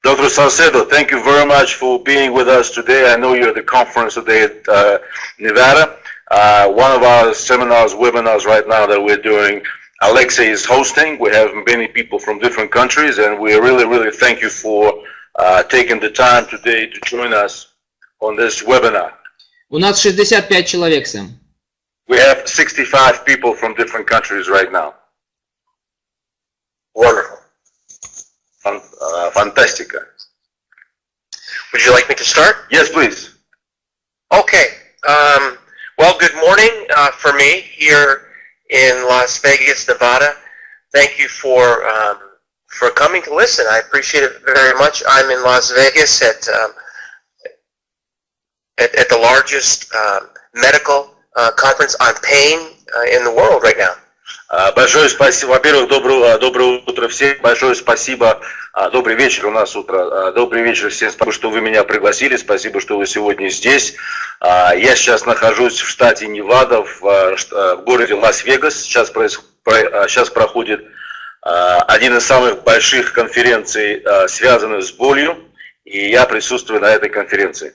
Dr. Salcedo, thank you very much for being with us today. I know you're at the conference today at Nevada. One of our seminars, webinars right now that we're doing, Alexei is hosting. We have many people from different countries, and we really thank you for taking the time today to join us on this webinar. У нас 65 человек, Сэм. We have 65 people from different countries right now. Wonderful. Fantastica. Would you like me to start? Yes, please. Okay. Well, good morning for me here in Las Vegas, Nevada. Thank you for coming to listen. I appreciate it very much. I'm in Las Vegas at the largest medical conference on pain in the world right now. Большое спасибо. Во-первых, доброе утро всем. Большое спасибо. Добрый вечер, у нас утро. Добрый вечер всем. Спасибо, что вы меня пригласили. Спасибо, что вы сегодня здесь. Я сейчас нахожусь в штате Невада, в городе Лас-Вегас. Сейчас проходит один из самых больших конференций, связанных с болью. И я присутствую на этой конференции.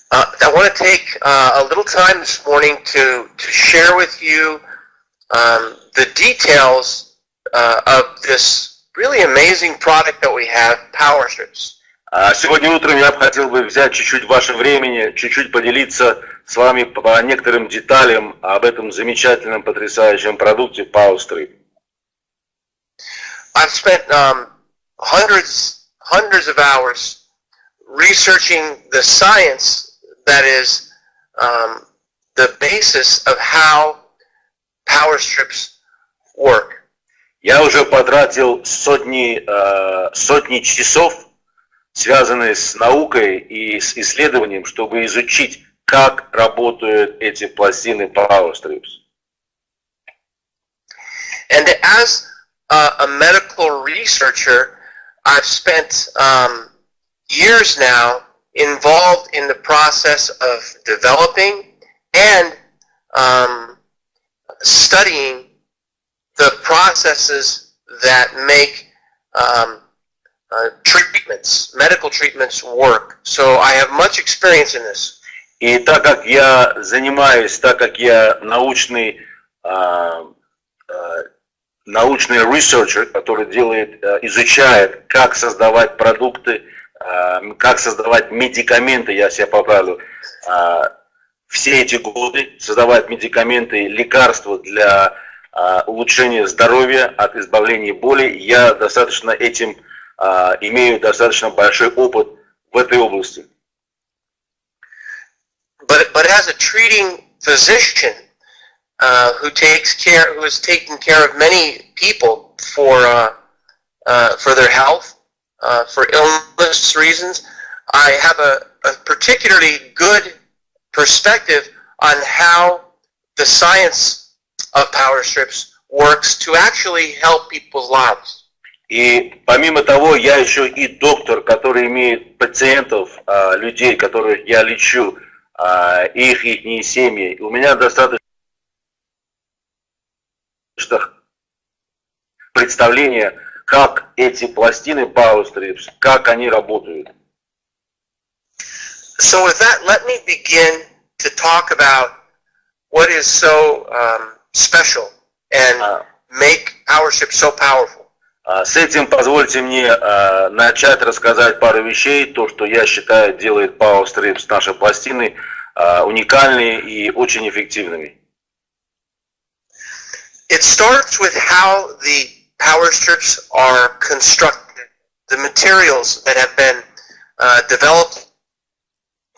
I want to take a little time this morning to share with you the details of this really amazing product that we have, PowerStrips. Сегодня утром я бы хотел взять чуть-чуть ваше времени, чуть-чуть поделиться с вами по некоторым деталям об этом замечательном, потрясающем продукте PowerStrip. I've spent hundreds of hours researching the science that is the basis of how PowerStrips work. Я уже потратил сотни часов, связанные с наукой и с исследованием, чтобы изучить, как работают эти пластины PowerStrips. And as a medical researcher, I've spent years now involved in the process of developing and studying the processes that make medical treatments work. So I have much experience in this. И так как я занимаюсь, так как я научный researcher, который изучает, как создавать продукты, как создавать медикаменты, я себя поправлю, все эти годы создавать медикаменты, лекарства для улучшения здоровья, от избавления боли, я имею достаточно большой опыт в этой области. But as a treating physician who has taken care of many people for their health, for illness reasons, I have a particularly good perspective on how the science of PowerStrips works to actually help people's lives. И помимо того, я еще и доктор, который имеет пациентов, людей, которых я лечу, их семьи. У меня достаточно представления, как эти пластины PowerStrips, как они работают. So with that, let me begin to talk about what is so special and make PowerStrips so powerful. С этим позвольте мне начать рассказать пару вещей, то, что я считаю делает PowerStrips, наши пластины, уникальными и очень эффективными. It starts with how the PowerStrips are constructed, the materials that have been developed,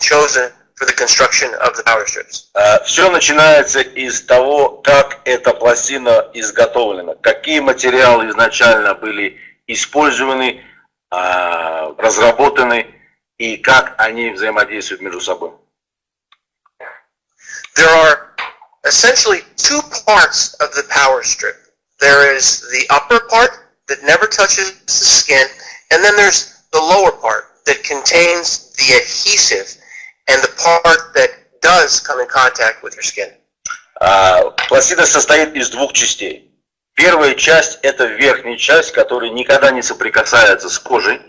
chosen for the construction of the PowerStrips. Все начинается из того, как эта пластина изготовлена, какие материалы изначально были использованы, разработаны и как они взаимодействуют между собой. There are essentially two parts of the PowerStrip. There is the upper part that never touches the skin, and then there's the lower part that contains the adhesive and the part that does come in contact with your skin. Пластина состоит из двух частей. Первая часть – это верхняя часть, которая никогда не соприкасается с кожей.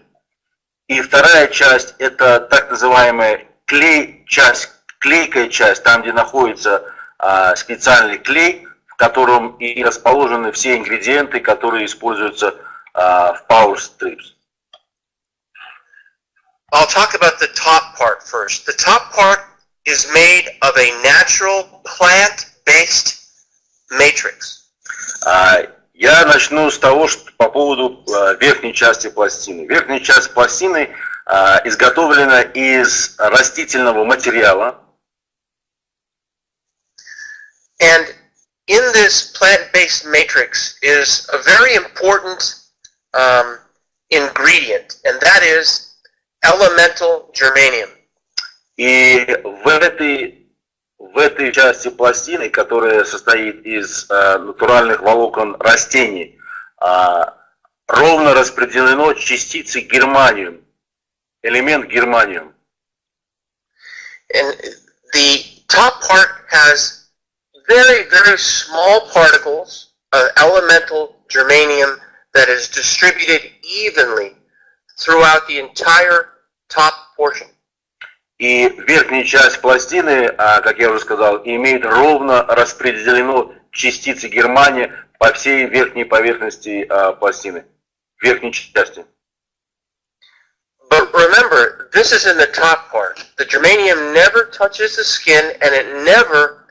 И вторая часть – это так называемая клейкая часть, там, где находится специальный клей, в котором и расположены все ингредиенты, которые используются в Power Strips. I'll talk about the top part first. The top part is made of a natural plant-based matrix. Я начну с того, что по поводу верхней части пластины. Верхняя часть пластины изготовлена из растительного материала. And in this plant-based matrix is a very important ingredient, and that is elemental germanium. И в этой части пластины, которая состоит из натуральных волокон растений, ровно распределено частицы германиум, элемент германиум. And the top part has very, very small particles of elemental germanium that is distributed evenly throughout the entire top portion. И верхняя часть пластины, как я уже сказал, имеет ровно распределено частицы германия по всей верхней поверхности пластины, верхней части. But remember, this is in the top part. The germanium never touches the skin, and it never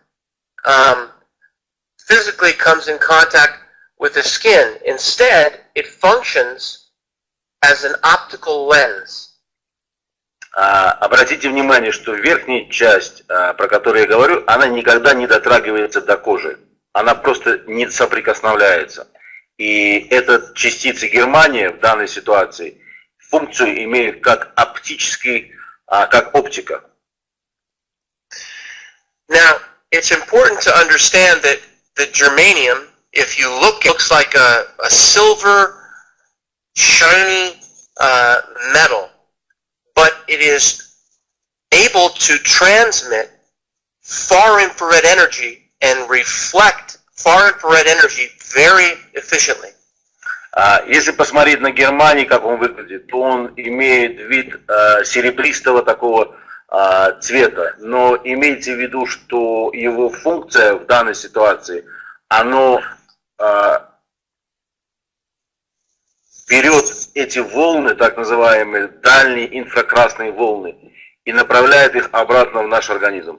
physically comes in contact with the skin. Instead, it functions as an optical lens. Обратите внимание, что верхняя часть, про которую я говорю, она никогда не дотрагивается до кожи. Она просто не соприкосновляется. И эта частица германия в данной ситуации функцию имеет как оптический, как оптика. Now, it's important to understand that the germanium, if you look, it looks like a silver, shiny metal. But it is able to transmit far infrared energy and reflect far infrared energy very efficiently. Если посмотреть на германий, как он выглядит, то он имеет вид серебристого такого цвета. Но имейте в виду, что его функция в данной ситуации, оно берет эти волны, так называемые дальние инфракрасные волны, и направляет их обратно в наш организм.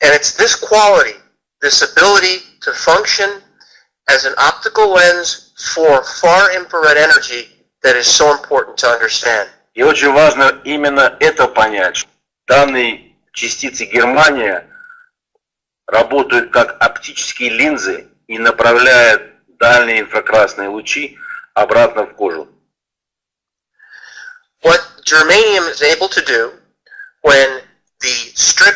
And it's this quality, this ability to function as an optical lens for far infrared energy that is so important to understand. И очень важно именно это понять, что данные частицы германия работают как оптические линзы и направляют дальние инфракрасные лучи обратно в кожу. What germanium is able to do when the strip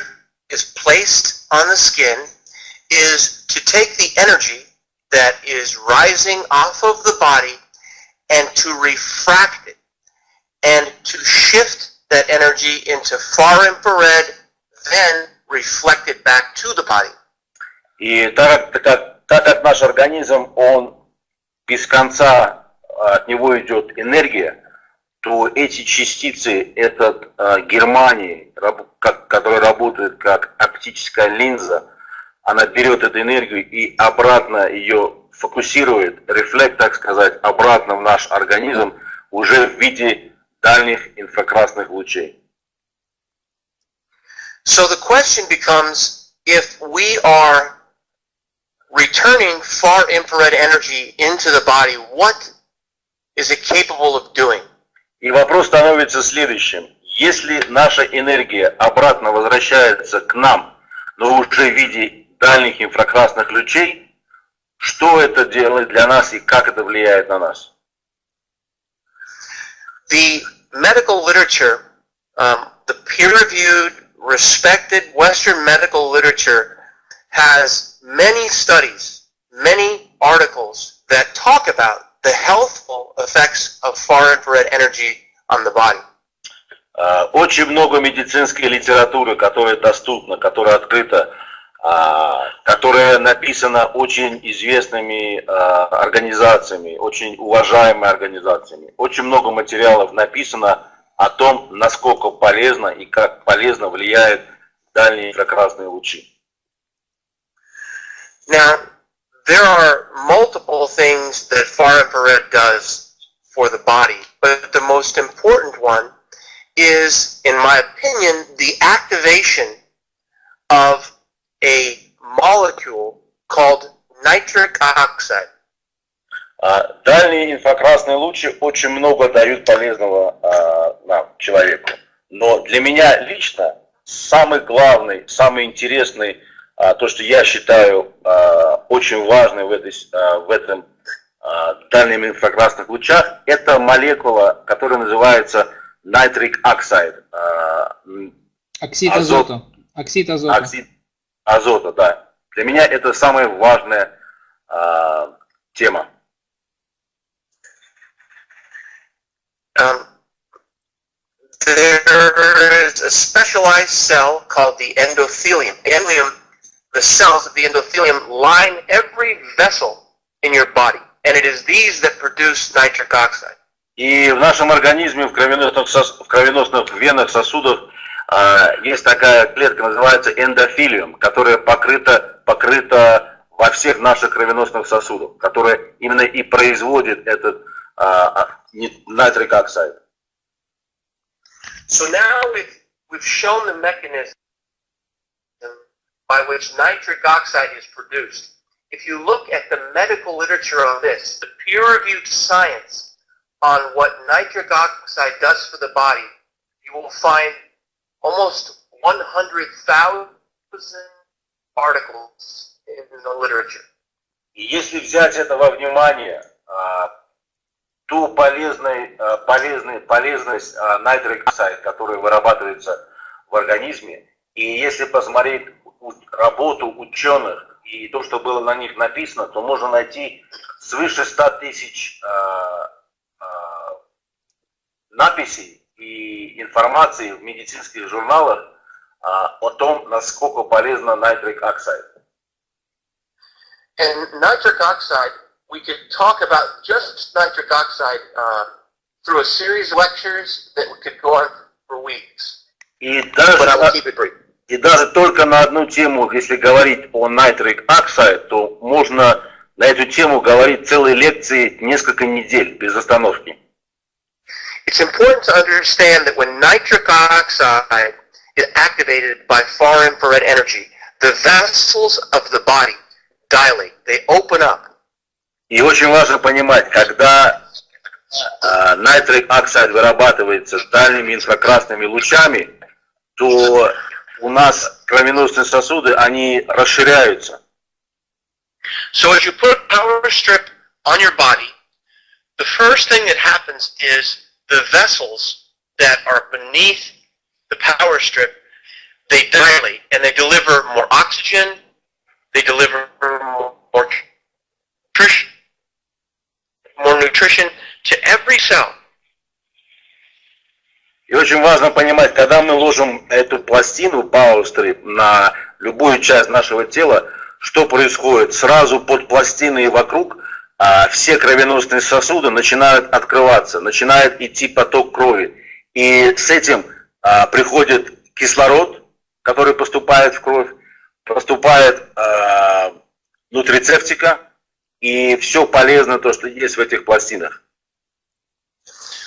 is placed on the skin is to take the energy that is rising off of the body and to refract it and to shift that energy into far infrared, then reflect it back to the body. И так как наш организм, он без конца от него идет энергия, то эти частицы, этот германий, который работает как оптическая линза, она берет эту энергию и обратно ее фокусирует, рефлект, так сказать, обратно в наш организм уже в виде дальних инфракрасных лучей. So the question becomes, if we are returning far infrared energy into the body, what is it capable of doing? И вопрос становится следующим. Если наша энергия обратно возвращается к нам, но уже в виде дальних инфракрасных лучей, что это делает для нас и как это влияет на нас? The medical literature, the peer-reviewed, respected Western medical literature has many studies, many articles that talk about the healthful effects of far infrared energy on the body. Очень много медицинской литературы, которая доступна, которая открыта, которая написана очень известными организациями, очень уважаемыми организациями. Очень много материалов написано о том, насколько полезно и как полезно влияют дальние инфракрасные лучи. Now, there are multiple things that far infrared does for the body, but the most important one is, in my opinion, the activation of a molecule called nitric oxide. Дальние инфракрасные лучи очень много дают полезного нам, человеку. Но для меня лично самый главный, самый интересный, то, что я считаю очень важным в этом дальних инфракрасных лучах, это молекула, которая называется nitric oxide. Оксид азота. Оксид азота. Оксид азота, да. Для меня это самая важная тема. There is a specialized cell called the endothelium. The cells of the endothelium line every vessel in your body, and it is these that produce nitric oxide. И в нашем организме, в кровеносных венах, сосудах есть такая клетка, называется эндофилиум, которая покрыта во всех наших кровеносных сосудах, которая именно и производит этот nitric oxide. So now we've shown the mechanism by which nitric oxide is produced. If you look at the medical literature on this, the peer-reviewed science on what nitric oxide does for the body, you will find almost 100,000 articles in the literature. И если взять это во внимание, ту полезность nitric oxide, которая вырабатывается в организме, и если посмотреть работу ученых и то, что было на них написано, то можно найти свыше 100 тысяч написей и информации в медицинских журналах о том, насколько полезна nitric oxide. And nitric oxide, we could talk about just nitric oxide through a series of lectures that could go on for weeks. But I will keep it brief. И даже только на одну тему, если говорить о nitric oxide, то можно на эту тему говорить целые лекции несколько недель без остановки. It's important to understand that when nitric oxide is activated by far infrared energy, the vessels of the body dilate, they open up. И очень важно понимать, когда nitric oxide вырабатывается дальними инфракрасными лучами, то у нас кровеносные сосуды, они расширяются. So as you put a power strip on your body, the first thing that happens is the vessels that are beneath the power strip, they dilate and they deliver more oxygen, they deliver more nutrition to every cell. И очень важно понимать, когда мы ложим эту пластину Power Strip на любую часть нашего тела, что происходит? Сразу под пластиной и вокруг все кровеносные сосуды начинают открываться, начинает идти поток крови. И с этим приходит кислород, который поступает в кровь, поступает нутрицептика, и все полезно, то, что есть в этих пластинах.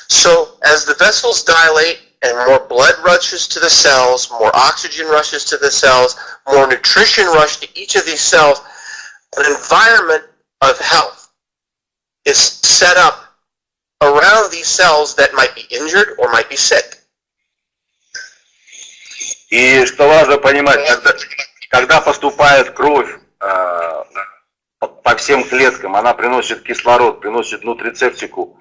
So, as the vessels dilate and more blood rushes to the cells, more oxygen rushes to the cells, more nutrition rushes to each of these cells, an environment of health is set up around these cells that might be injured or might be sick. И что важно понимать, когда поступает кровь по всем клеткам, она приносит кислород, приносит нутрицептику,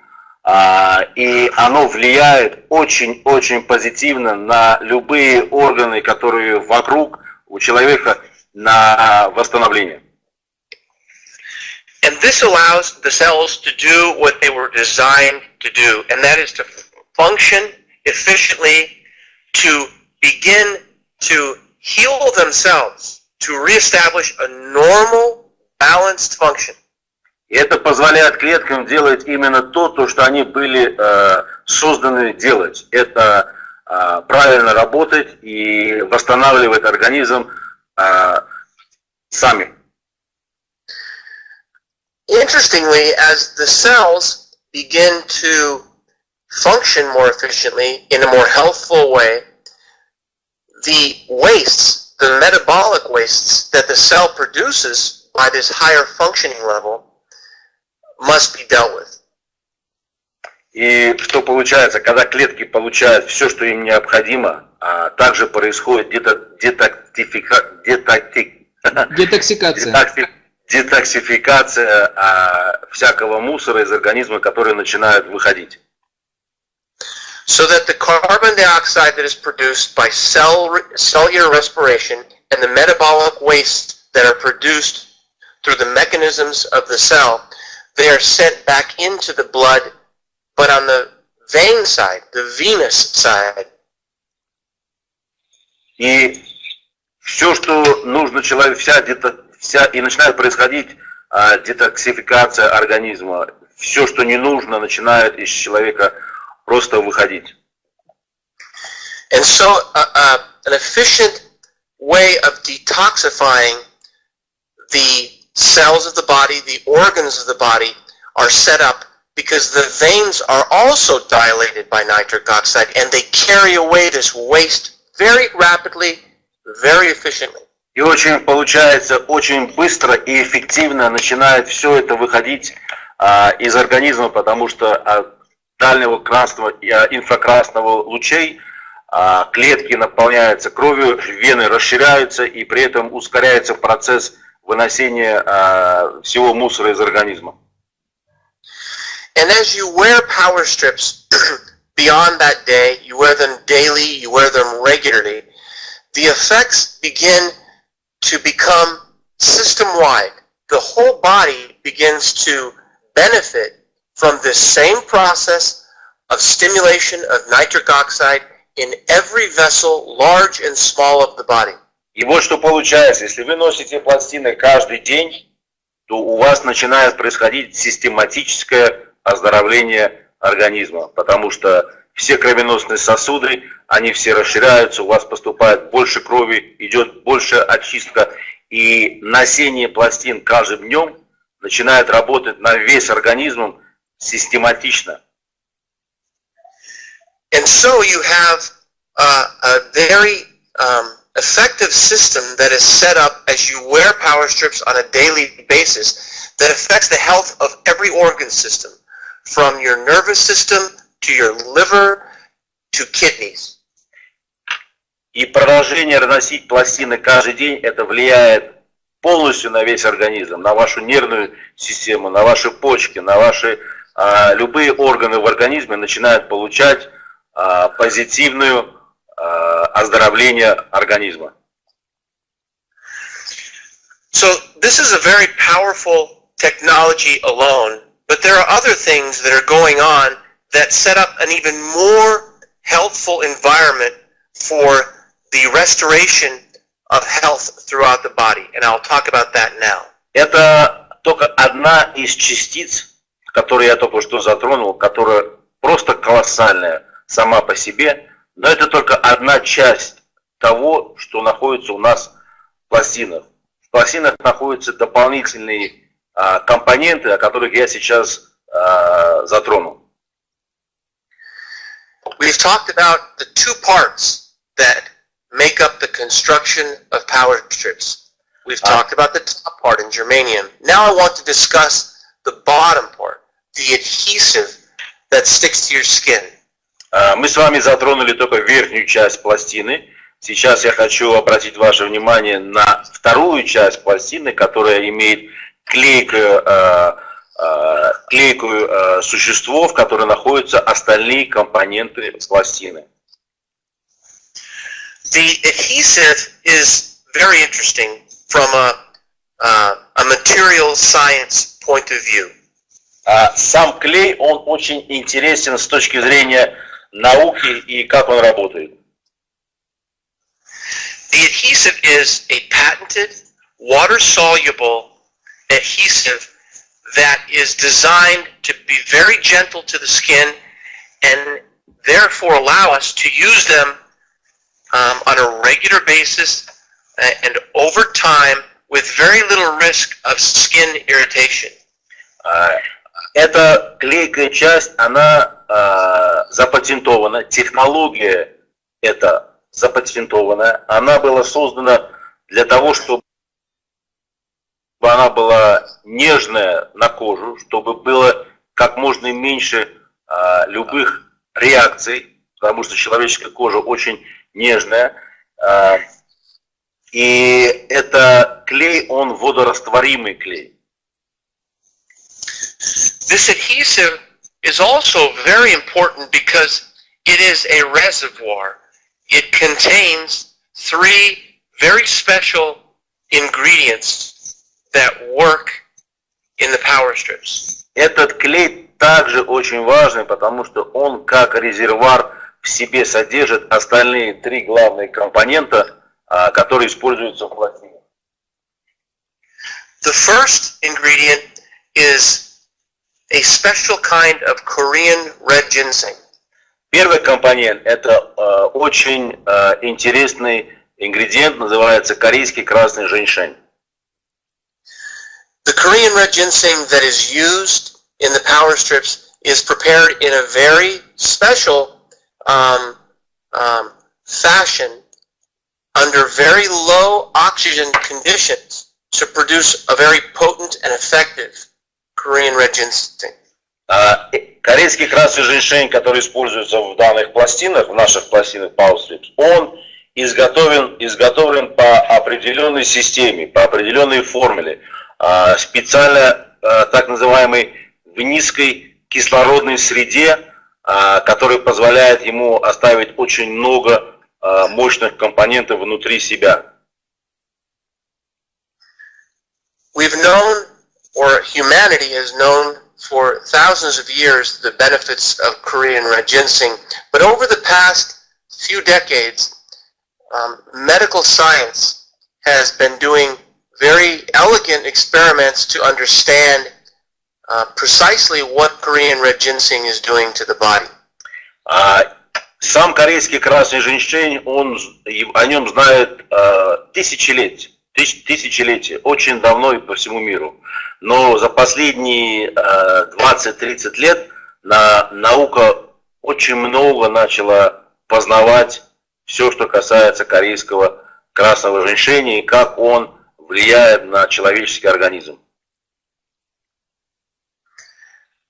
и оно влияет очень-очень позитивно на любые органы, которые вокруг у человека, на восстановление. And this allows the cells to do what they were designed to do, and that is to function efficiently, to begin to heal themselves, to reestablish a normal, balanced function. И это позволяет клеткам делать именно то, что они были созданы делать. Это правильно работать и восстанавливать организм сами. Interestingly, as the cells begin to function more efficiently in a more healthful way, the wastes, the metabolic wastes that the cell produces by this higher functioning level must be dealt with. И что получается, когда клетки получают все, что им необходимо, также происходит детоксификация всякого мусора из организма, который начинает выходить. So that the carbon dioxide that is produced by cellular respiration and the metabolic wastes that are produced through the mechanisms of the cell, they are sent back into the blood, but on the vein side, the venous side. И все, что нужно человеку, и начинает происходить детоксификация организма. Все, что не нужно, начинает из человека просто выходить. And so an efficient way of detoxifying the cells of the body, the organs of the body are set up because the veins are also dilated by nitric oxide and they carry away this waste very rapidly, very efficiently. И получается, очень быстро и эффективно начинает все это выходить из организма, потому что от дальнего красного и инфракрасного лучей клетки наполняются кровью, вены расширяются, и при этом ускоряется процесс выносения всего мусора из организма. And as you wear power strips beyond that day, you wear them daily, you wear them regularly, the effects begin to become system-wide. The whole body begins to benefit from this same process of stimulation of nitric oxide in every vessel, large and small of the body. И вот что получается, если вы носите пластины каждый день, то у вас начинает происходить систематическое оздоровление организма, потому что все кровеносные сосуды, они все расширяются, у вас поступает больше крови, идет больше очистка, и носение пластин каждым днем начинает работать на весь организм систематично. And so you have a very effective system that is set up as you wear power strips on a daily basis that affects the health of every organ system, from your nervous system to your liver to kidneys. И продолжение носить пластины каждый день, это влияет полностью на весь организм, на вашу нервную систему, на ваши почки, на ваши любые органы в организме начинают получать позитивное оздоровление организма. So this is a very powerful technology alone, but there are other things that are going on that set up an even more healthful environment for the restoration of health throughout the body, and I'll talk about that now. Это только одна из частиц, которую я только что затронул, которая просто колоссальная сама по себе, но это только одна часть того, что находится у нас в пластинах. В пластинах находятся дополнительные компоненты, о которых я сейчас затронул. We've talked about the two parts that make up the construction of power strips. We've talked about the top part in germanium. Now I want to discuss the bottom part, the adhesive that sticks to your skin. Мы с вами затронули только верхнюю часть пластины. Сейчас я хочу обратить ваше внимание на вторую часть пластины, которая имеет клейкое существо, в которой находятся остальные компоненты пластины. The adhesive is very interesting from a material science point of view. Сам клей, он очень интересен с точки зрения науки и как он работает. The adhesive is a patented, water-soluble adhesive that is designed to be very gentle to the skin and therefore allow us to use them on a regular basis and over time with very little risk of skin irritation. Эта клейкая часть, она запатентована, технология эта запатентованная, она была создана для того, чтобы она была нежная на кожу, чтобы было как можно меньше любых реакций, потому что человеческая кожа очень нежная. И это клей, он водорастворимый клей. This adhesive is also very important because it is a reservoir. It contains 3 very special ingredients that work in the power strips. Этот клей также очень важный, потому что он как резервуар в себе содержит остальные 3 главные компонента, которые используются в пластинах. The first ingredient is a special kind of Korean red ginseng. Первый компонент – это очень интересный ингредиент, называется корейский красный женьшень. The Korean red ginseng that is used in the power strips is prepared in a very special fashion under very low oxygen conditions to produce a very potent and effective Korean red ginseng. Корейский красный женьшень, который используется в данных пластинах, в наших пластинах Power Strips, он изготовлен по определенной системе, по определенной формуле, специально так называемой в низкой кислородной среде, который позволяет ему оставить очень много мощных компонентов внутри себя. We've known, or humanity has known for thousands of years, the benefits of Korean red ginseng, but over the past few decades, medical science has been doing very elegant experiments to understand precisely what Korean red ginseng is doing to the body. Сам корейский красный женьшень, о нем знают тысячелетия, очень давно и по всему миру. Но за последние 20-30 лет наука очень много начала познавать все, что касается корейского красного женьшеня и как он влияет на человеческий организм.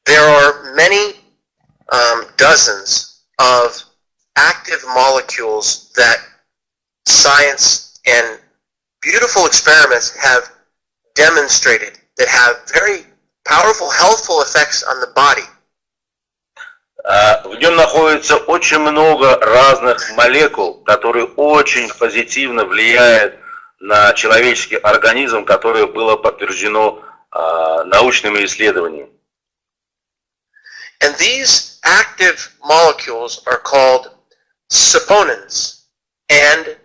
There are many dozens of active molecules that science and beautiful experiments have demonstrated that have very powerful, healthful effects on the body. В нем находится очень много разных молекул, которые очень позитивно влияют на человеческий организм, которое было подтверждено научными исследованиями. And these active molecules are called saponins and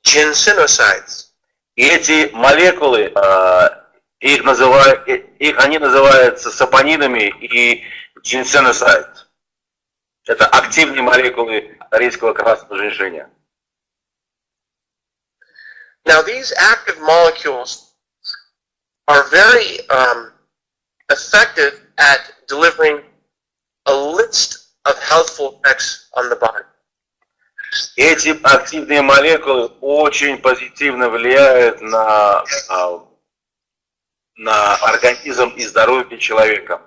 ginsenosides. И эти молекулы, они называются сапонинами и ginsenocyte. Это активные молекулы корейского красного женьшеня. Now these active molecules are very effective at delivering a list of healthful effects on the body. Эти активные молекулы очень позитивно влияют на организм и здоровье человека.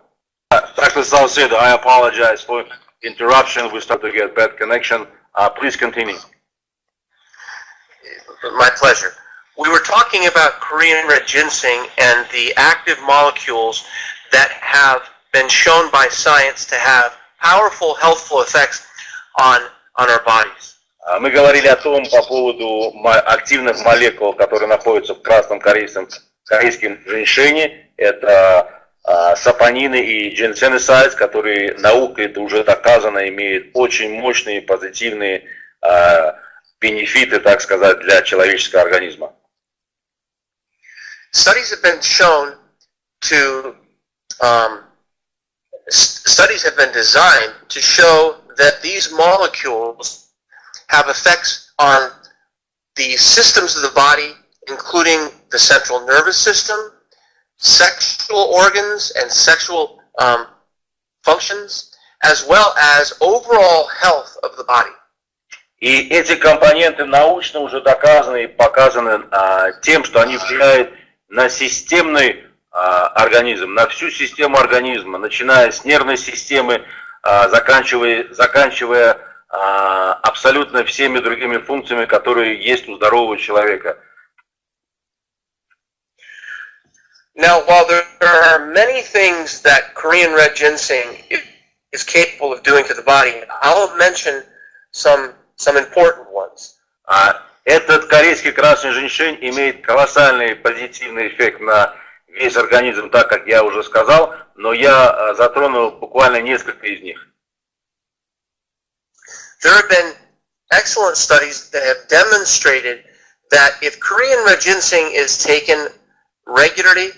Dr. Salcedo, I apologize for interruption. We start to get bad connection. Please continue. My pleasure. We were talking about Korean red ginseng and the active molecules that have been shown by science to have powerful, healthful effects on our bodies. Мы говорили о том по поводу активных молекул, которые находятся в красном корейском женьшене. Это сапонины и ginsenocytes, которые наукой это уже доказано имеют очень мощные позитивные бенефиты, так сказать, для человеческого организма. Studies have been shown to, studies have been designed to show that these molecules have effects on the systems of the body, including the central nervous system, sexual organs and sexual functions, as well as overall health of the body. И эти компоненты научно уже доказаны и показаны тем, что они влияют на системный организм, на всю систему организма, начиная с нервной системы, заканчивая абсолютно всеми другими функциями, которые есть у здорового человека. Now, while there are many things that Korean red ginseng is capable of doing to the body, I'll mention some important ones. Этот корейский красный женьшень имеет колоссальный позитивный эффект на весь организм, так как я уже сказал, но я затронул буквально несколько из них. There have been excellent studies that have demonstrated that if Korean red ginseng is taken regularly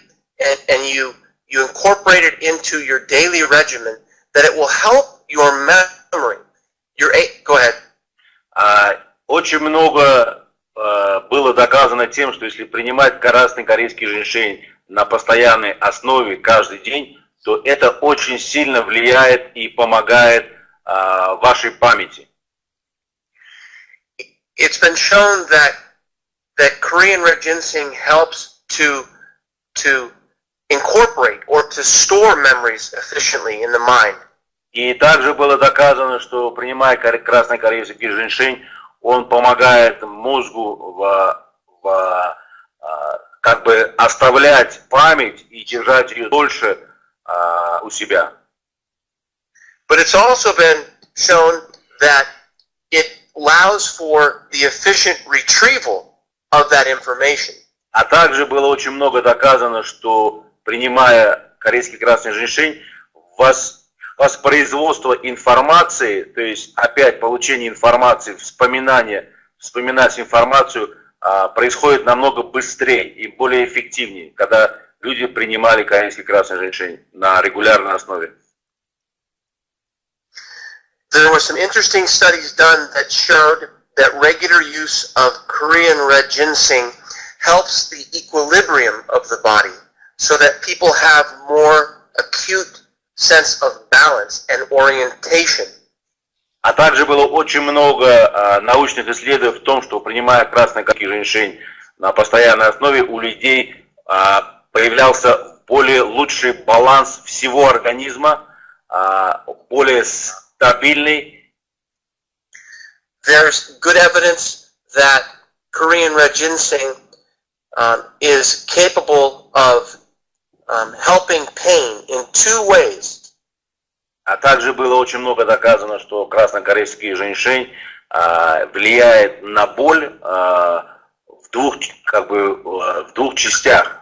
and you incorporate it into your daily regimen, that it will help your memory. Go ahead. Очень много было доказано тем, что если принимать красный корейский женьшень на постоянной основе каждый день, то это очень сильно влияет и помогает вашей памяти. It's been shown that Korean red ginseng helps to incorporate or to store memories efficiently in the mind. И также было доказано, что принимая красный корейский женьшень, он помогает мозгу как бы оставлять память и держать ее дольше у себя. But it's also been shown that it allows for the efficient retrieval of that information. А также было очень много доказано, что принимая корейский красный женьшень, воспроизводство информации, то есть опять получение информации, вспоминать информацию происходит намного быстрее и более эффективнее, когда люди принимали корейский красный женьшень на регулярной основе. There were some interesting studies done that showed that regular use of Korean red ginseng helps the equilibrium of the body so that people have more acute sense of balance and orientation. А также было очень много научных исследований в том, что принимая красный корейский женьшень на постоянной основе, у людей появлялся более лучший баланс всего организма, более стабильный. There's good evidence that Korean red ginseng is capable of helping pain in two ways. А также было очень много доказано, что краснокорейский женьшень влияет на боль в двух частях.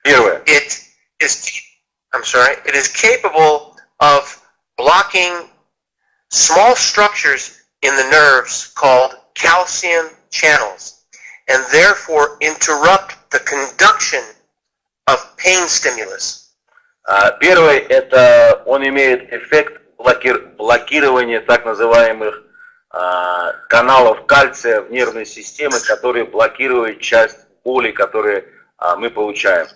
Первое. It is capable of blocking small structures in the nerves called calcium channels, and therefore interrupt the conduction of pain stimulus. Первое, это он имеет эффект блокирования так называемых каналов кальция в нервной системе, которые блокируют часть боли, которые мы получаем.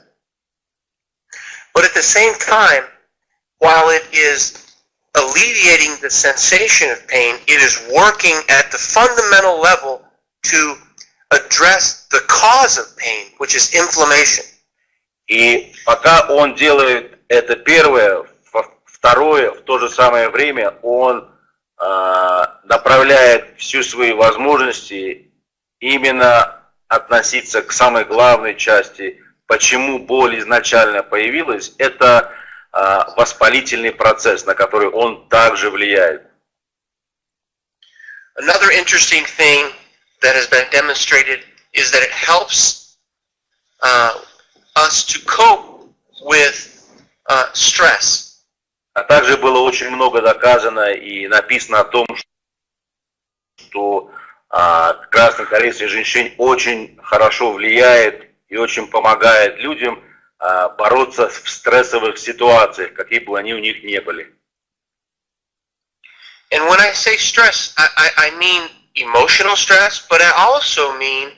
But at the same time, while it is alleviating the sensation of pain, it is working at the fundamental level to address the cause of pain, which is inflammation. И пока он делает это первое, второе, в то же самое время он направляет всю свои возможности именно относиться к самой главной части, почему боль изначально появилась, это воспалительный процесс, на который он также влияет. Another interesting thing that has been demonstrated is that it helps us to cope with stress. А также было очень много доказано и написано о том, что краснокорейский женьшень очень хорошо влияет и очень помогает людям бороться в стрессовых ситуациях, какие бы они у них не были. And when I say stress, I mean emotional stress, but I also mean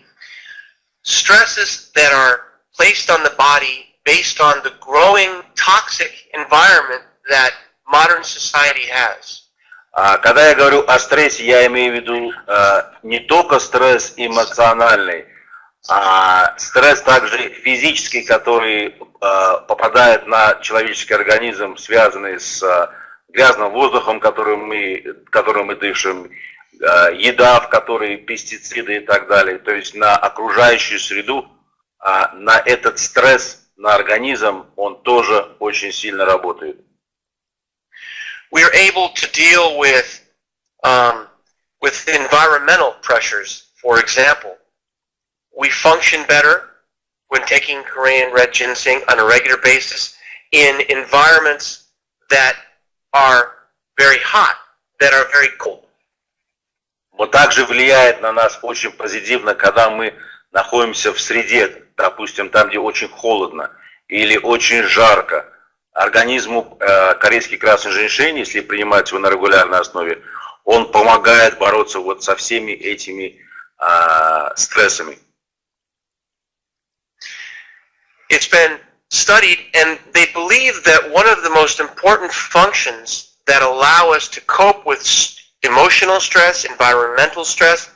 stresses that are placed on the body based on the growing toxic environment that modern society has. Когда я говорю о стрессе, я имею в виду не только стресс эмоциональный, а стресс также физический, который попадает на человеческий организм, связанный с грязным воздухом, которым мы дышим, еда, в которой пестициды и так далее, то есть на окружающую среду, на этот стресс, на организм, он тоже очень сильно работает. We are able to deal with environmental pressures. For example, we function better when taking Korean red ginseng on a regular basis in environments that are very hot, that are very cold. Вот также влияет на нас очень позитивно, когда мы находимся в среде, допустим, там, где очень холодно или очень жарко. Организму корейский красный женьшень, если принимать его на регулярной основе, он помогает бороться вот со всеми этими стрессами. It's been studied, and they believe that one of the most important functions that allow us to cope with emotional stress, environmental stress,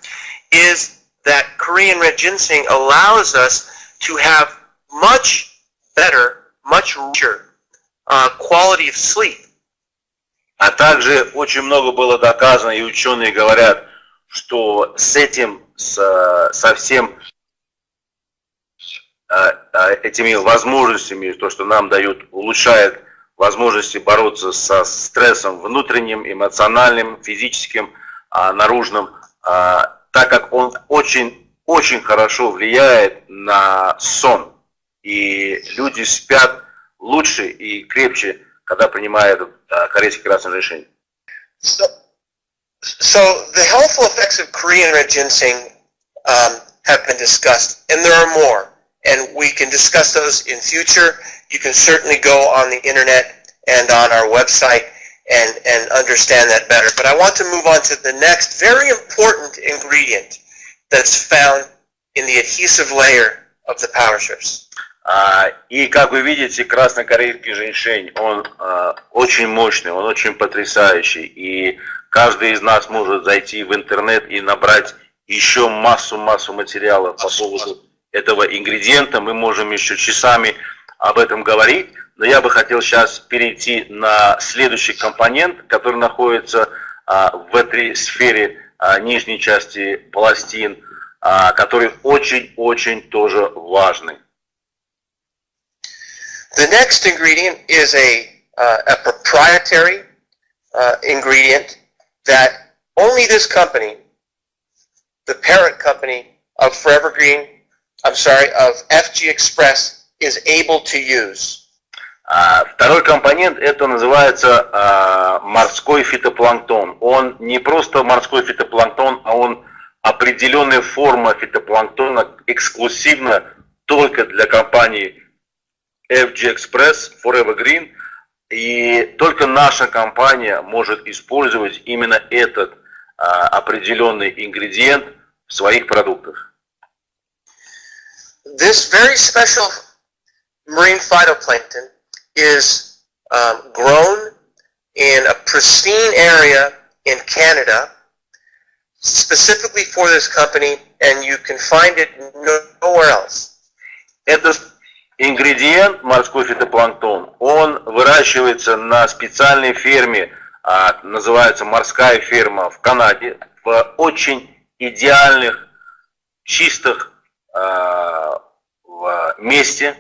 is that Korean red ginseng allows us to have much better, much richer quality of sleep. А также очень много было доказано, и ученые говорят, что с этим, со всем этими возможностями, то, что нам дают, улучшает возможности бороться со стрессом внутренним, эмоциональным, физическим, наружным, так как он очень хорошо влияет на сон. И люди спят лучше и крепче, когда принимают корейский красный женьшень. So the healthful effects of Korean red ginseng have been discussed, and there are more. And we can discuss those in future. You can certainly go on the internet and on our website and understand that better. But I want to move on to the next very important ingredient that's found in the adhesive layer of the power strips. И как вы видите, краснокорейский женьшень, он очень мощный, он очень потрясающий. И каждый из нас может зайти в интернет и набрать еще массу материалов по поводу этого ингредиента. Мы можем еще часами об этом говорить. Но я бы хотел сейчас перейти на следующий компонент, который находится в этой сфере нижней части пластин, который очень тоже важный. The next ingredient is a proprietary ingredient that only this company, the parent company of Forever Green, of FG Express, is able to use. Второй компонент, это называется морской фитопланктон. Он не просто морской фитопланктон, а он определенная форма фитопланктона, эксклюзивно только для компании FG Express, Forever Green, и только наша компания может использовать именно этот определенный ингредиент в своих продуктах. This very special marine phytoplankton is grown in a pristine area in Canada, specifically for this company, and you can find it nowhere else. Этот ингредиент, морской фитопланктон, он выращивается на специальной ферме, называется морская ферма в Канаде, в очень идеальных, чистых месте,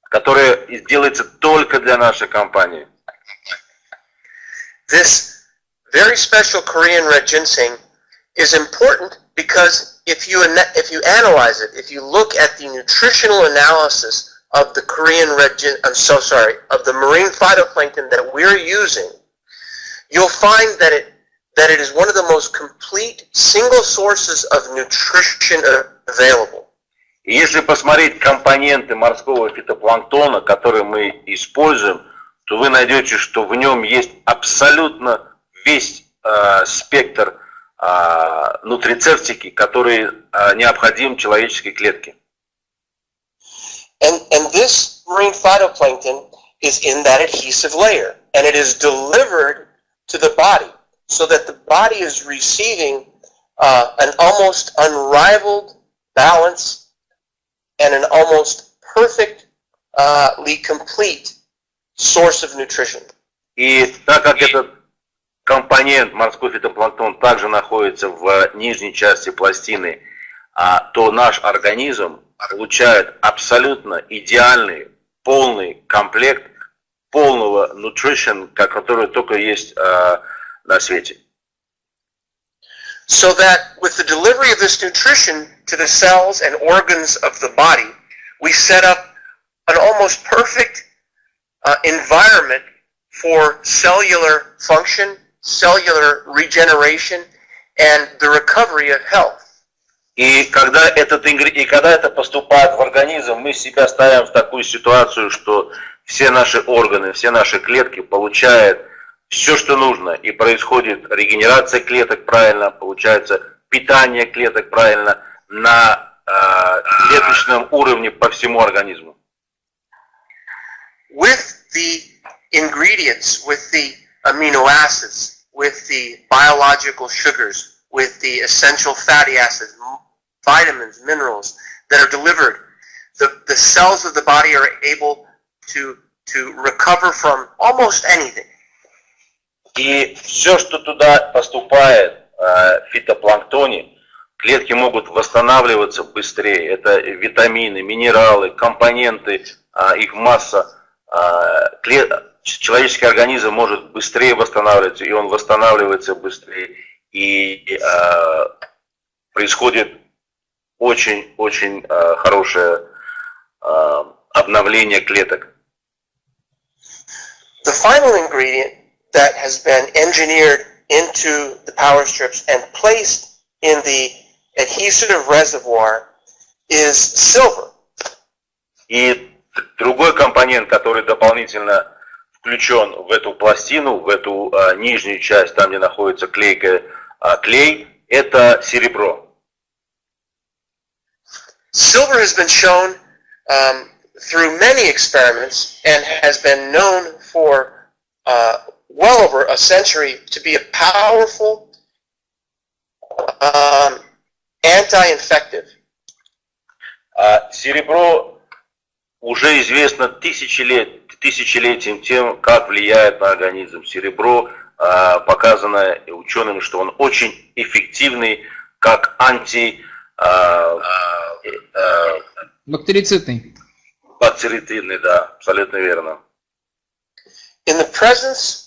которое делается только для нашей компании. This very special Korean red ginseng is important because if you analyze it, if you look at the nutritional analysis of the of the marine phytoplankton that we're using, you'll find that that it is one of the most complete single sources of nutrition available. И если посмотреть компоненты морского фитопланктона, которые мы используем, то вы найдете, что в нем есть абсолютно весь спектр нутрицептики, который необходим человеческой клетке. And this marine phytoplankton is in that adhesive layer, and it is delivered to the body, so that the body is receiving an almost unrivaled balance and an almost perfectly complete source of nutrition. И так как этот компонент, морской фитопланктон, также находится в нижней части пластины, то наш организм получает абсолютно идеальный, полный комплект полного nutrition, который только есть на свете. So that with the delivery of this nutrition to the cells and organs of the body, we set up an almost perfect environment for cellular function, cellular regeneration, and the recovery of health. И когда это поступает в организм, мы себя ставим в такую ситуацию, что все наши органы, все наши клетки получают все, что нужно, и происходит регенерация клеток правильно, получается питание клеток правильно на клеточном уровне по всему организму. With the ingredients, with the amino acids, with the biological sugars, with the essential fatty acids, vitamins, minerals that are delivered, the cells of the body are able to recover from almost anything. И все, что туда поступает в фитопланктоне, клетки могут восстанавливаться быстрее. Это витамины, минералы, компоненты, их масса. Человеческий организм может быстрее восстанавливаться, и он восстанавливается быстрее. И происходит очень-очень хорошее обновление клеток. The final ingredient that has been engineered into the power strips and placed in the adhesive reservoir is silver. И другой компонент, который дополнительно включен в эту пластину, в эту нижнюю часть, там где находится клей, это серебро. Silver has been shown through many experiments and has been known for well over a century to be a powerful anti-infective. Серебро уже известно тысячелетиям тем, как влияет на организм. Серебро показано учеными, что он очень эффективный, как бактерицидный. Бактерицидный, да, абсолютно верно. In the presence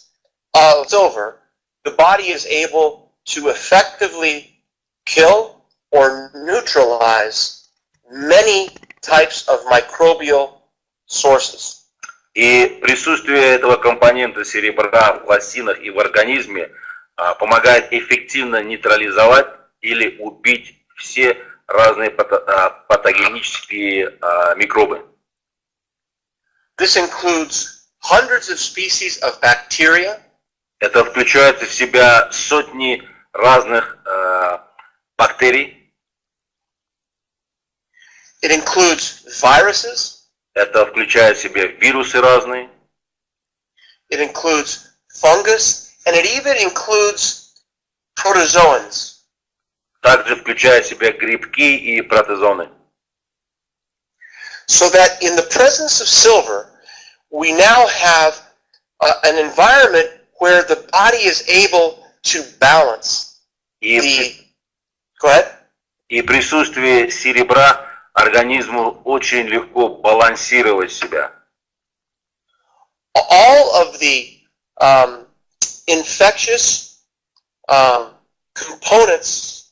of silver, the body is able to effectively kill or neutralize many types of microbial sources. И присутствие этого компонента серебра в пластинах и в организме помогает эффективно нейтрализовать или убить все разные патогенические микробы. This includes hundreds of species of bacteria. Это включает в себя сотни разных бактерий. It includes viruses. Это включает в себя вирусы разные. It includes fungus, and it even includes protozoans. Также включает в себя грибки и протозоны. So that in the presence of silver, we now have an environment where the body is able to balance Go ahead. И присутствие серебра организму очень легко балансировать себя. All of the infectious components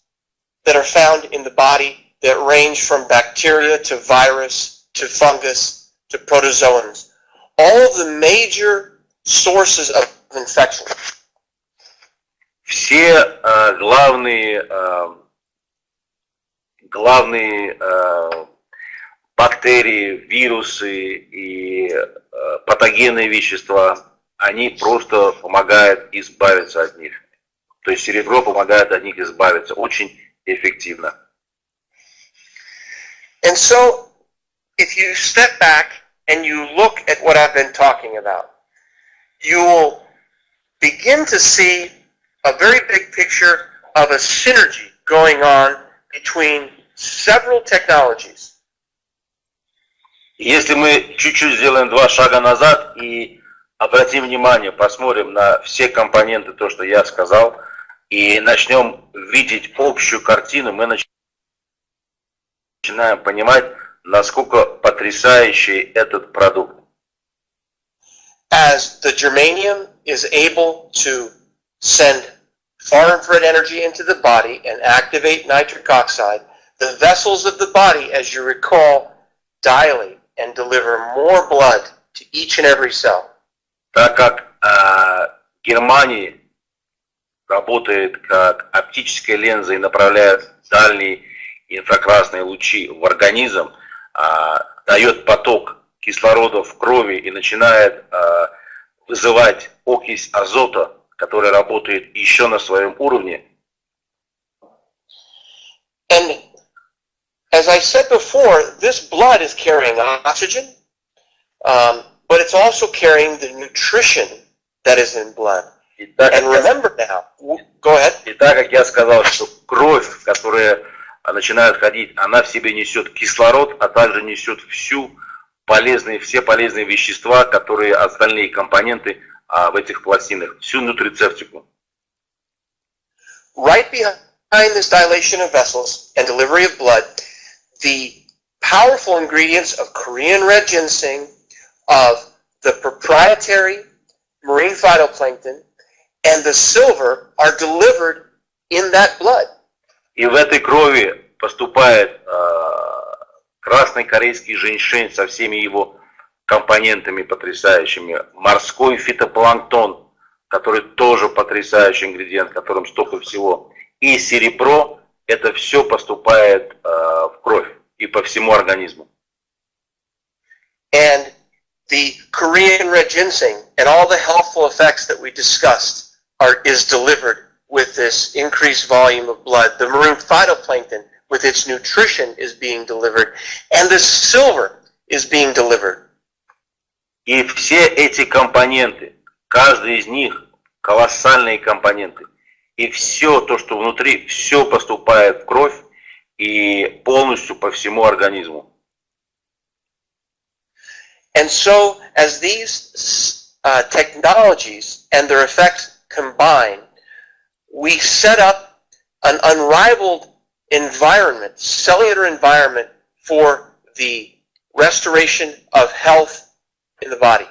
that are found in the body that range from bacteria to virus to fungus to protozoans, all of the major sources of infection. все главные бактерии, вирусы и патогенные вещества, они просто помогают избавиться от них. То есть серебро помогает от них избавиться очень эффективно. And so, if you step back and you look at what I've been talking about, you will begin to see a very big picture of a synergy going on between several technologies. Если мы чуть-чуть сделаем 2 шага назад и обратим внимание, посмотрим на все компоненты, то, что я сказал, и начнем видеть общую картину, мы начинаем понимать, насколько потрясающий этот продукт. As the germanium is able to send far-infrared energy into the body and activate nitric oxide, the vessels of the body, as you recall, dilate and deliver more blood to each and every cell. Так как Германия работает как оптическая линза и направляет дальние инфракрасные лучи в организм, дает поток кислорода в крови и начинает вызывать окись азота, который работает еще на своем уровне. And as I said before, this blood is carrying oxygen, but it's also carrying the nutrition that is in blood. And remember now, go ahead. И так как я сказал, что кровь, которая начинает ходить, она в себе несет кислород, а также несет все полезные вещества, которые остальные компоненты в этих пластинах, всю нутрицептику. Right behind this dilation of vessels and delivery of blood, the powerful ingredients of Korean red ginseng, of the proprietary marine phytoplankton, and the silver are delivered in that blood. И в этой крови поступает красный корейский женьшень со всеми его компонентами потрясающими, морской фитопланктон, который тоже потрясающий ингредиент, в котором столько всего, и серебро, это все поступает в кровь и по всему организму. And the Korean red ginseng and all the healthful effects that we discussed is delivered with this increased volume of blood. The marine phytoplankton with its nutrition is being delivered, and the silver is being delivered. И все эти компоненты, каждый из них колоссальные компоненты, и все то, что внутри, все поступает в кровь и полностью по всему организму. And so, as these technologies and their effects combine, we set up an unrivaled environment, cellular environment, for the restoration of health in the body.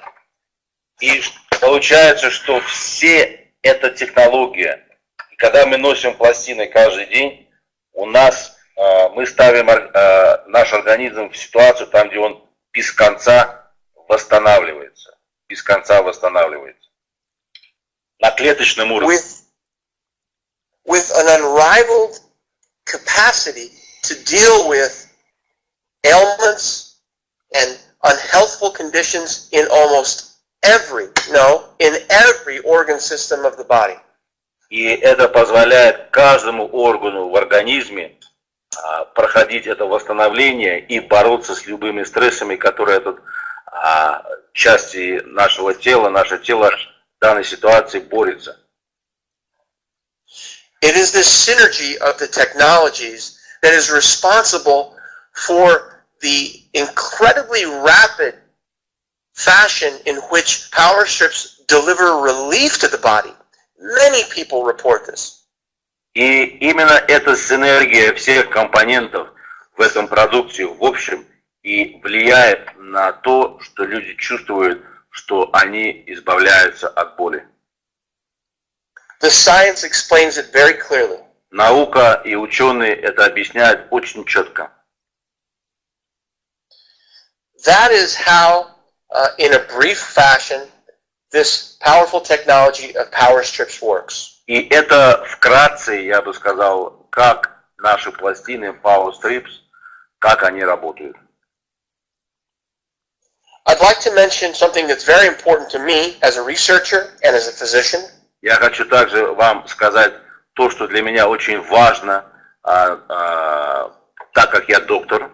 И получается, что все эта технология, и когда мы носим пластины каждый день, у нас мы ставим наш организм в ситуацию, там, где он без конца восстанавливается. На клеточном уровне. With an unrivaled capacity to deal with ailments and unhealthful conditions in every organ system of the body. И это позволяет каждому органу в организме проходить это восстановление и бороться с любыми стрессами, которые тут части нашего тела, наше тело в данной ситуации борется. It is this synergy of the technologies that is responsible for the incredibly rapid fashion in which power strips deliver relief to the body. Many people report this. И именно эта синергия всех компонентов в этом продукте в общем и влияет на то, что люди чувствуют, что они избавляются от боли. The science explains it very clearly. Наука и ученые это объясняют очень четко. That is how, in a brief fashion, this powerful technology of power strips works. И это вкратце, я бы сказал, как наши пластины Power Strips, как они работают. I'd like to mention something that's very important to me as a researcher and as a physician. Я хочу также вам сказать то, что для меня очень важно, так как я доктор.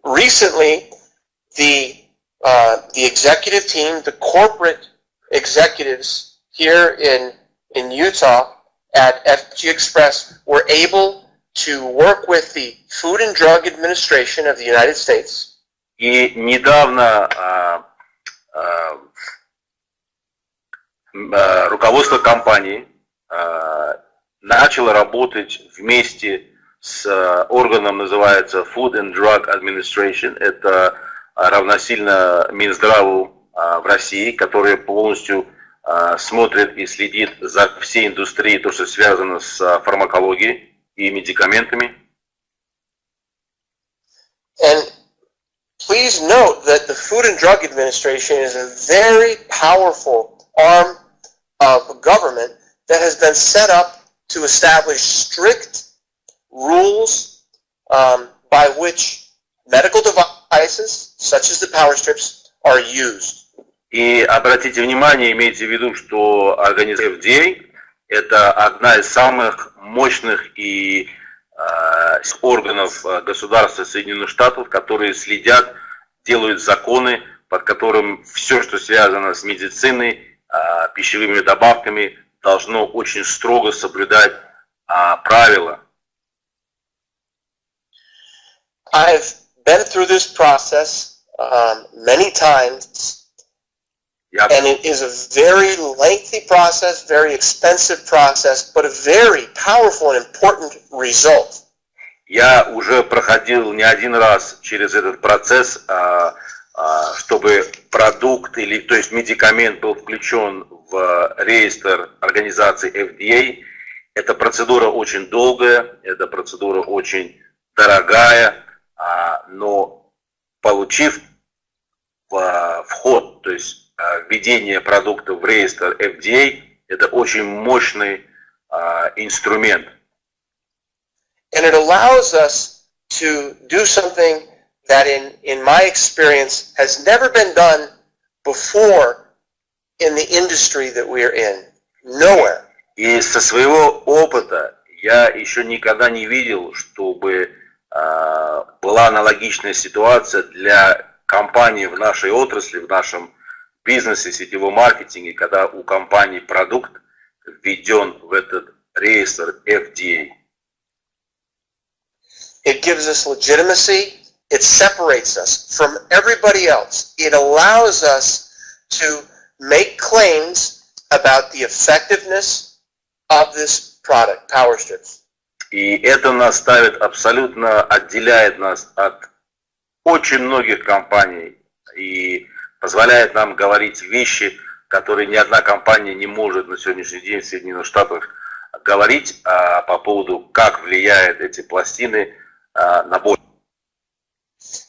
Recently, the executive team, the corporate executives here in Utah at FG Express were able to work with the Food and Drug Administration of the United States. И недавно руководство компании начало работать вместе с органом, называется Food and Drug Administration. Это равносильно Минздраву в России, который полностью смотрит и следит за всей индустрией, то, что связано с фармакологией и медикаментами. And please note that the Food and Drug Administration is a very powerful arm of government that has been set up to establish strict rules by which medical devices, such as the Power Strips, are used. И обратите внимание, имейте в виду, что организация FDA – это одна из самых мощных и органов государства Соединенных Штатов, которые следят, делают законы, под которым все, что связано с медициной, пищевыми добавками, должно очень строго соблюдать правила. I've been through this process many times, and it is a very lengthy process, very expensive process, but a very powerful and important result. Я уже проходил не один раз через этот процесс, чтобы продукт, или, то есть медикамент был включен в реестр организации FDA. Эта процедура очень долгая, эта процедура очень дорогая, но получив вход, то есть введение продукта в реестр FDA, это очень мощный инструмент. And it allows us to do something that in my experience has never been done before in the industry that we're in. Nowhere. И со своего опыта я еще никогда не видел, чтобы была аналогичная ситуация для компаний в нашей отрасли, в нашем бизнесе, сетевом маркетинге, когда у компании продукт введен в этот реестр FDA. It gives us legitimacy. It separates us from everybody else. It allows us to make claims about the effectiveness of this product, Power Strips. И это нас ставит, абсолютно отделяет нас от очень многих компаний и позволяет нам говорить вещи, которые ни одна компания не может на сегодняшний день в Соединенных Штатах говорить по поводу, как влияют эти пластины на боль.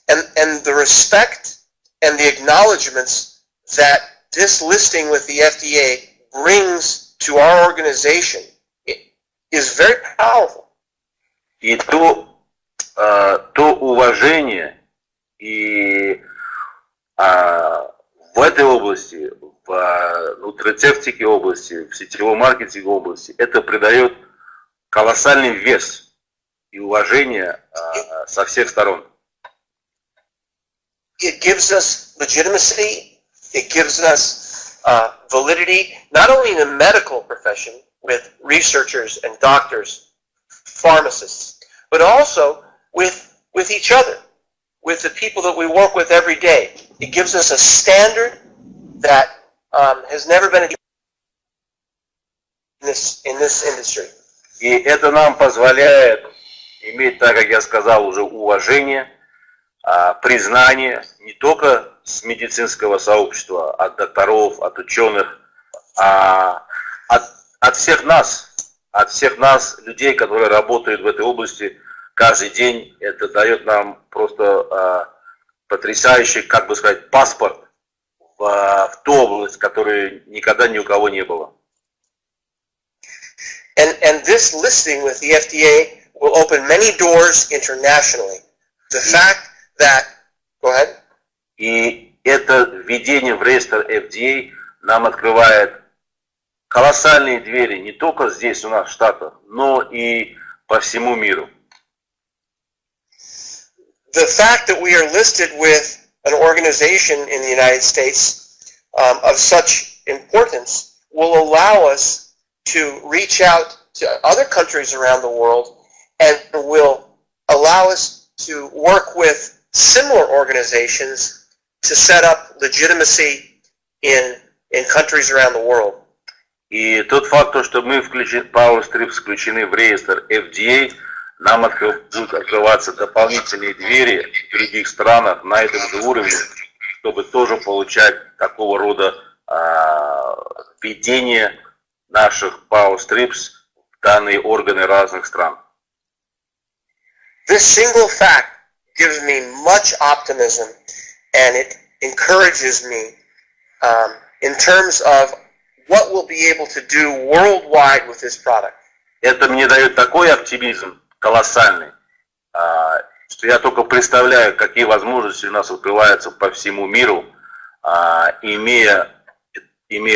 And the respect and the acknowledgments that this listing with the FDA brings to our organization is very powerful. И то уважение и в этой области, в нутрицептике области, в сетевом маркетинге области, это придает колоссальный вес и уважение со всех сторон. It gives us legitimacy. It gives us validity, not only in the medical profession with researchers and doctors, pharmacists, but also with each other, with the people that we work with every day. It gives us a standard that has never been in this industry. И это нам позволяет иметь, так как я сказал, уже уважение, признание не только с медицинского сообщества, от докторов, от ученых, а от всех нас, людей, которые работают в этой области каждый день. Это дает нам просто потрясающий, как бы сказать, паспорт в ту область, которой никогда ни у кого не было. And this listing with the FDA will open many doors internationally. The fact that, go ahead. И это введение в реестр FDA нам открывает колоссальные двери не только здесь у нас в Штатах, но и по всему миру. The fact that we are listed with an organization in the United States of such importance will allow us to reach out to other countries around the world and will allow us to work with similar organizations to set up legitimacy in countries around the world. И тот факт, что мы PowerStrips включены в реестр FDA, нам будут открываться дополнительные двери в других странах на этом же уровне, чтобы тоже получать такого рода введение наших PowerStrips в данные органы разных стран. This single fact gives me much optimism, and it encourages me in terms of what we'll be able to do worldwide with this product. Это мне дает такой оптимизм колоссальный, что я только представляю, какие возможности у нас открываются по всему миру, имея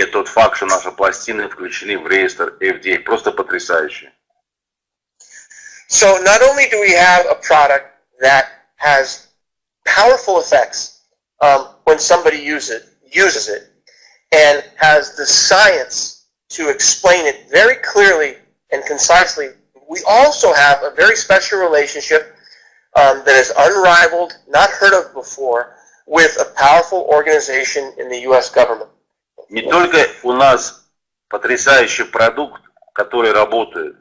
тот факт, что наши пластины включены в реестр FDA. Просто потрясающе. So not only do we have a product that has powerful effects when somebody uses it, and has the science to explain it very clearly and concisely, we also have a very special relationship that is unrivaled, not heard of before, with a powerful organization in the U.S. government. Не только у нас потрясающий продукт, который работает,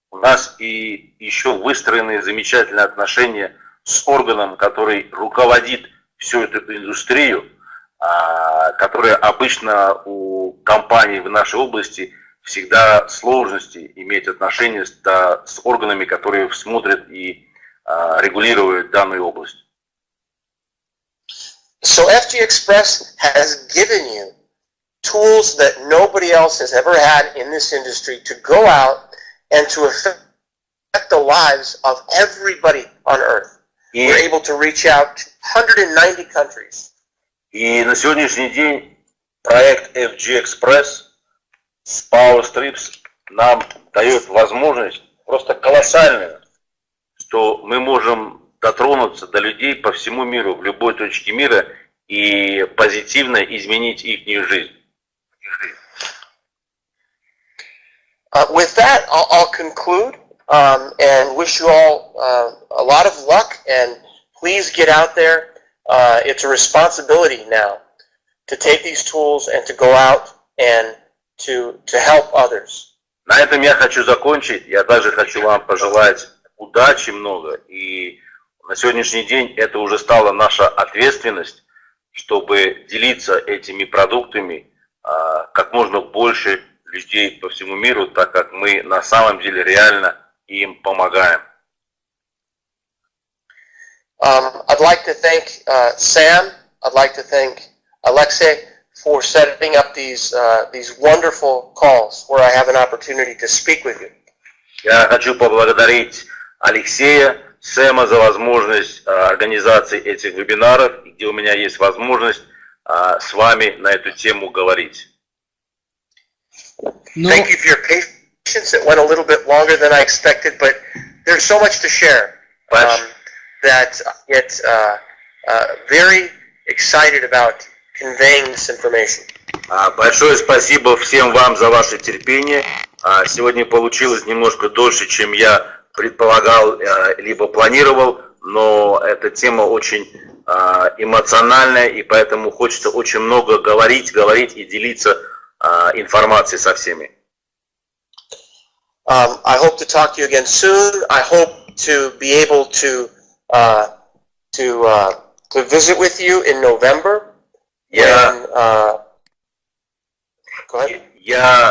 у нас и еще выстроены замечательные отношения с органом, который руководит всю эту индустрию, которая обычно у компаний в нашей области всегда сложности иметь отношения с органами, которые смотрят и регулируют данную область. So FG Express has given you tools that nobody else has ever had in this industry to go out and to affect the lives of everybody on Earth. We're able to reach out to 190 countries. И на сегодняшний день проект FG Express с PowerStrips нам дает возможность просто колоссальную, что мы можем дотронуться до людей по всему миру, в любой точке мира и позитивно изменить их жизнь. With that, I'll conclude and wish you all a lot of luck, and please get out there. It's a responsibility now to take these tools and to go out and to help others. На этом я хочу закончить. Я также хочу вам пожелать удачи много. И на сегодняшний день это уже стала наша ответственность, чтобы делиться этими продуктами как можно больше людей по всему миру, так как мы на самом деле реально им помогаем. I'd like to thank Sam. I'd like to thank Alexei for setting up these wonderful calls where I have an opportunity to speak with you. Я хочу поблагодарить Алексея, Сэма за возможность организации этих вебинаров, где у меня есть возможность с вами на эту тему говорить. Thank you for your patience. It went a little bit longer than I expected, but there's so much to share that I get very excited about conveying this information. Большое спасибо всем вам за ваше терпение. Сегодня получилось немножко дольше, чем я предполагал, либо планировал, но эта тема очень эмоциональная, и поэтому хочется очень много говорить и делиться информацией со всеми. I hope to talk to you again soon. I hope to be able to visit with you in November. Я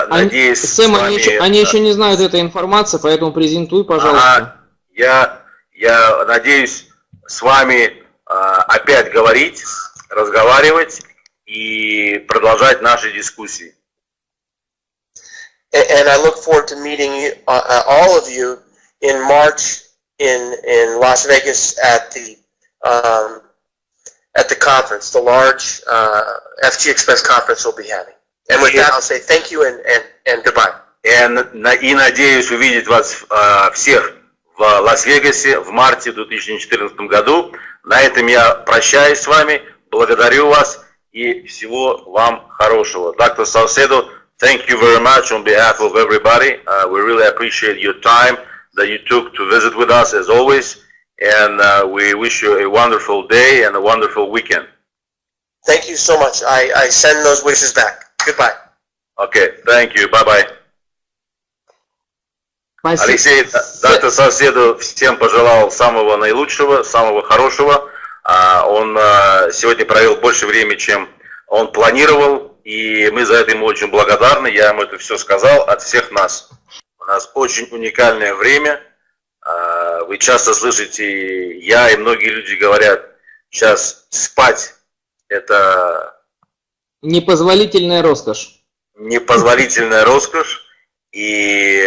надеюсь, Сэм, они еще не знают этой информации, поэтому презентуй, пожалуйста. Я надеюсь с вами опять говорить, разговаривать и продолжать наши дискуссии. and I look forward to meeting all of you in March in Las Vegas at the conference, the large FG Express conference we'll be having. And with that, I'll say thank you and goodbye. И надеюсь увидеть вас всех в Лас-Вегасе в марте 2014 году. На этом я прощаюсь с вами, благодарю вас и всего вам хорошего. Dr. Salcedo, thank you very much on behalf of everybody. We really appreciate your time that you took to visit with us as always. And we wish you a wonderful day and a wonderful weekend. Thank you so much. I send those wishes back. Goodbye. Okay, thank you. Bye-bye. Алексей, доктор Салседо всем пожелал самого наилучшего, самого хорошего. Он сегодня провел больше времени, чем он планировал, и мы за это ему очень благодарны. Я ему это все сказал от всех нас. У нас очень уникальное время. Вы часто слышите, я и многие люди говорят, сейчас спать – это… Непозволительная роскошь. Непозволительная роскошь. И,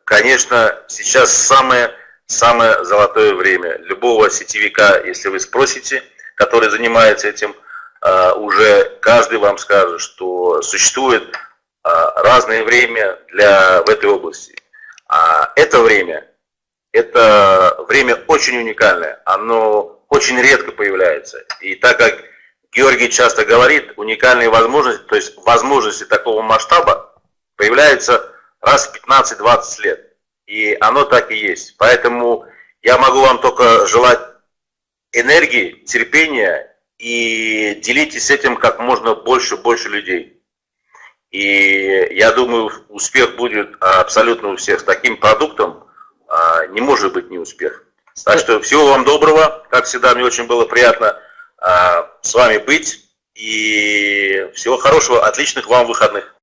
конечно, сейчас самое золотое время. Любого сетевика, если вы спросите, который занимается этим, уже каждый вам скажет, что существует разное время в этой области. Это время очень уникальное, оно очень редко появляется. И так как Георгий часто говорит, уникальные возможности, то есть возможности такого масштаба появляются раз в 15-20 лет. И оно так и есть. Поэтому я могу вам только желать энергии, терпения и делитесь этим как можно больше людей. И я думаю, успех будет абсолютно у всех. С таким продуктом не может быть не успех. Так что всего вам доброго. Как всегда, мне очень было приятно с вами быть. И всего хорошего, отличных вам выходных.